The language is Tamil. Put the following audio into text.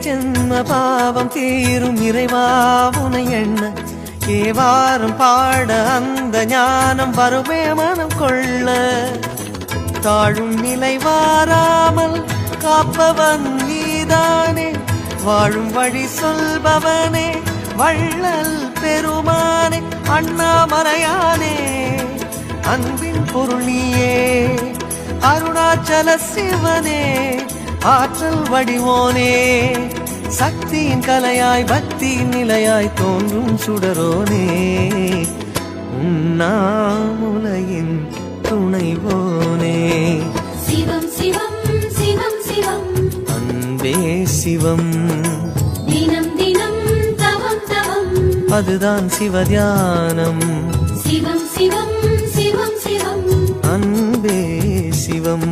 ஜென்ம பாவம் தீரும் இறைவாவுனை எண்ண ஏவாரம் பாட அந்த ஞானம் வருமே மனம் கொள்ள தாழும் நிலை வாராமல் காப்பவன் நீதானே வாழும் வழி சொல்பவனே வள்ளல் பெருமானே அண்ணாமலையானே அன்பின் பொருள் நீயே அருணாச்சல சிவனே ஆற்றல் வடிவோனே சக்தியின் கலையாய் பக்தியின் நிலையாய் தோன்றும் சுடரோனே உண்ணாமுலையின் துணைவோனே சிவம் சிவம் சிவம் சிவம் அன்பே சிவம் தினம் தினம் தவம் தவம் அதுதான் சிவதியானம் சிவம் சிவம் சிவம் சிவம் அன்பே சிவம்